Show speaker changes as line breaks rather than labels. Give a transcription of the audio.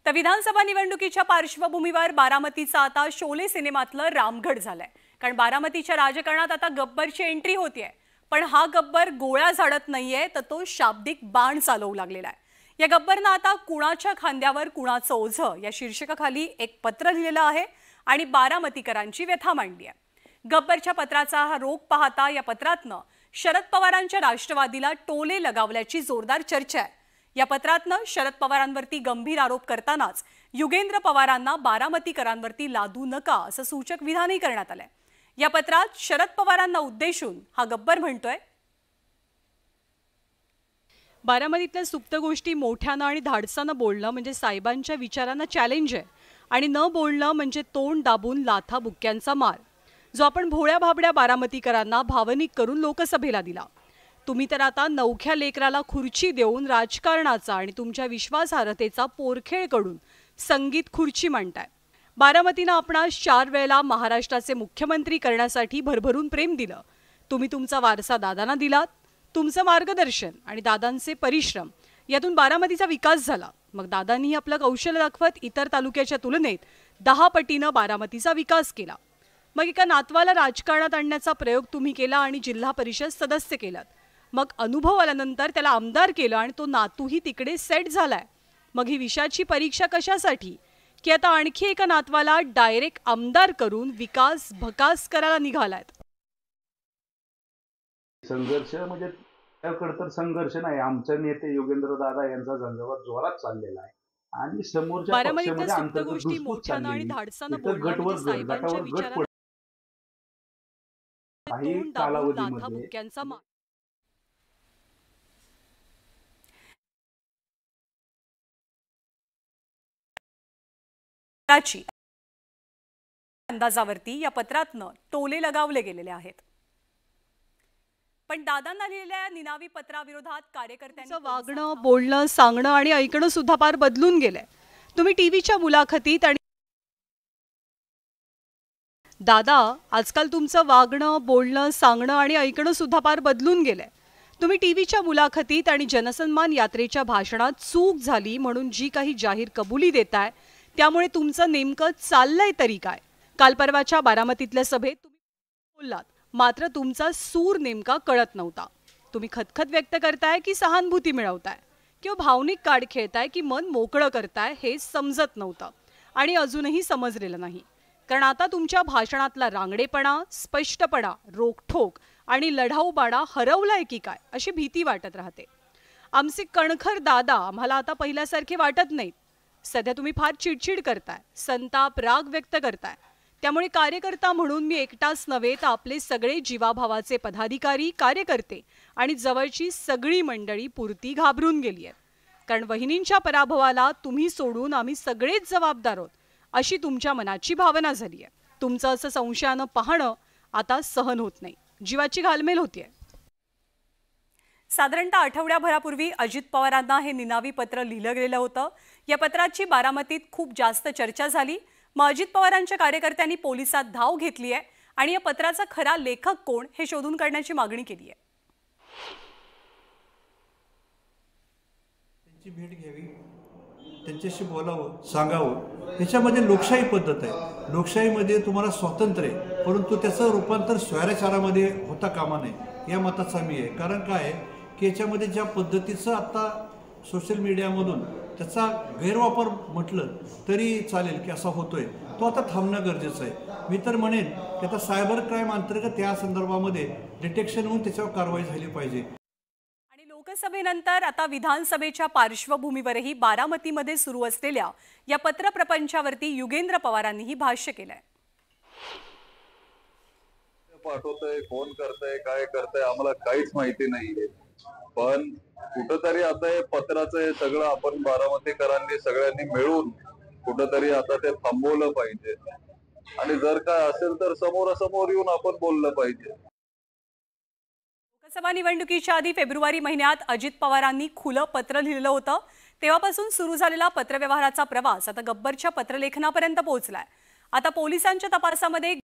तर विधानसभा निवडणुकीच्या पार्श्वभूमीवर बारामतीचा आता शोले सिनेमातलं रामगढ झालंय। कारण बारामतीच्या राजकारणात आता गब्बरची एंट्री होतीये, पण हा गब्बर गोळ्या झाडत नाहीये, तर तो शाब्दिक बाण चालवू लागलेला आहे। या गब्बरनं आता कुणाच्या खांद्यावर कुणाचं ओझं या शीर्षकाखाली एक पत्र लिहिलेलं आहे आणि बारामतीकरांची व्यथा मांडली आहे। गब्बरच्या पत्राचा हा रोग पाहता या पत्रातनं शरद पवारांच्या राष्ट्रवादीला टोले लगावल्याची जोरदार चर्चा आहे। या पत्रातनं शरद पवारांवरती गंभीर आरोप करतानाच युगेंद्र पवारांना बारामतीकरांवरती लादू नका असं सूचक विधानही करण्यात आलंय। या पत्रात शरद पवारांना उद्देशून हा गब्बर म्हणतोय, बारामतीतल्या सुप्त गोष्टी मोठ्यानं आणि धाडसानं बोलणं म्हणजे साहेबांच्या विचारांना चॅलेंज आहे आणि न बोलणं म्हणजे तोंड दाबून लाथा बुक्क्यांचा मार, जो आपण भोळ्या भाबड्या बारामतीकरांना भावनिक करून लोकसभेला दिला। तुम्ही तर आता नवख्या लेकराला खुर्ची देऊन राजकारणाचा आणि तुमच्या विश्वासार्हतेचा पोरखेळ कडून संगीत खुर्ची मांडताय। बारामतीनं आपणास 4 वेळेला महाराष्ट्राचे मुख्यमंत्री करण्यासाठी भरभरून प्रेम दिलं। तुम्ही तुमचा वारसा दादांना दिलात। तुमचं मार्गदर्शन आणि दादांचे परिश्रम यातून बारामतीचा विकास झाला। मग दादांनी आपलं कौशल्य दाखवत इतर तालुक्याच्या तुलनेत 10 पटीनं बारामतीचा विकास केला। मग एका नातवाला राजकारणात आणण्याचा प्रयोग तुम्ही केला आणि जिल्हा परिषद सदस्य केलात। मग अनुभव आल्यानंतर त्याला आमदार केलं आणि तो नातूही तिकडे सेट झालाय। मग ही विषयाची परीक्षा कशासाठी की आता आणखी एका नातवाला डायरेक्ट आमदार करून विकास भकास करायला निघालात।
संघर्ष म्हणजे त्याकडे तर संघर्ष नाही, आमचे नेते योगेंद्र दादा यांचा झंझावात जोरात चाललेला आहे आणि समोरच्या पक्षामध्ये अंतर्गत दुसपूस चाललेली आहे। गटावर गट काही कालावधीमध्ये
अंदाजावरती या पत्रातनं टोले लगावले गेलेले आहेत। पण दादांना लिहिलेल्या निनावी पत्राविरोधात कार्यकर्त्यांचं वागणं, बोलणं, सांगणं आणि ऐकणं सुद्धा फार बदलून गेलंय। तुम्ही टीव्हीच्या मुलाखतीत आणि दादा आजकाल तुमचं वागणं, बोलणं, सांगणं आणि ऐकणं सुद्धा फार बदलून गेलंय। तुम्ही टीव्हीच्या मुलाखतीत आणि जनसन्मान यात्रेच्या भाषणात चूक झाली म्हणून जी काही जाहीर कबुली देताय, त्यामुळे तुमचं नेमकं चाललंय तरी काय? काल परवाच्या बारामतीतल्या सभेत तुम्ही बोललात, मात्र तुमचा सूर नेमका कळत नव्हता। तुम्ही खतखत व्यक्त करताय की सहानुभूती मिळवताय किंवा भावनिक कार्ड खेळताय की मन मोकळं करताय हे समजत नव्हतं आणि अजूनही समजलेलं नाही। कारण आता तुमच्या भाषणातला रांगडेपणा, स्पष्टपणा, रोखठोक आणि लढाऊपणा हरवलाय की काय अशी भीती वाटत राहते। आमचे कणखर दादा आम्हाला आता पहिल्यासारखे वाटत नाहीत। सध्या तुम्ही फार चिडचिड करताय, संताप, राग व्यक्त करताय। त्यामुळे कार्यकर्ता म्हणून मी एकटाच नव्हे तर आपले सगळे जीवाभावाचे पदाधिकारी, कार्यकर्ते आणि जवळची सगळी मंडळी पुरती घाबरून गेली आहेत। कारण वहिनींच्या पराभवाला तुम्ही सोडून आम्ही सगळेच जबाबदार आहोत अशी तुमच्या मनाची भावना झाली आहे। तुमचं असं संशयानं पाहणं आता सहन होत नाही, जीवाची घालमेल होतीये। साधारणतः आठवड्याभरापूर्वी अजित पवारांना हे निनावी पत्र लिहिलं गेलं होतं। या पत्राची बारामतीत खूप जास्त चर्चा झाली। मग अजित पवारांच्या कार्यकर्त्यांनी पोलिसात धाव घेतली आहे आणि या पत्राचा खरा लेखक कोण हे शोधून काढण्याची मागणी केली आहे।
त्यांची भेट घ्यावी, त्यांच्याशी बोलावं, सांगावं। ह्याच्यामध्ये लोकशाही पद्धत आहे। लोकशाहीमध्ये तुम्हाला स्वातंत्र्य आहे, परंतु त्याचं रूपांतर स्वैराचारामध्ये होता कामा नये या मताचा मी आहे। कारण काय आहे की याच्यामध्ये ज्या पद्धतीचं आता सोशल मीडियामधून त्याचा गैरवापर म्हटलं तरी चालेल की असा होतोय, तो आता थांबणं गरजेचं आहे। मी तर म्हणेन की आता सायबर क्राईम अंतर्गत या संदर्भामध्ये डिटेक्शन होऊन त्याच्यावर कारवाई झाली पाहिजे।
आणि लोकसभेनंतर आता विधानसभेच्या पार्श्वभूमीवरही बारामतीमध्ये सुरू असलेल्या या पत्रप्रपंचावरती युगेंद्र पवारांनीही भाष्य केलंय।
पाठवतंय, फोन करतंय, काय करतंय आम्हाला काहीच माहिती नाहीये। पण कुठंतरी आता हे पत्राचं हे सगळं आपण बारामतीकरांनी सगळ्यांनी मिळून कुठंतरी आता ते थांबवलं पाहिजे आणि जर काय असेल तर समोरासमोर येऊन आपण बोललं पाहिजे।
लोकसभा निवडणुकीच्या आधी फेब्रुवारी महिन्यात अजित पवारांनी खुलं पत्र लिहिलं होतं। तेव्हापासून सुरू झालेला पत्रव्यवहाराचा प्रवास आता गब्बरच्या पत्रलेखनापर्यंत पोहोचलाय। आता पोलिसांच्या तपासामध्ये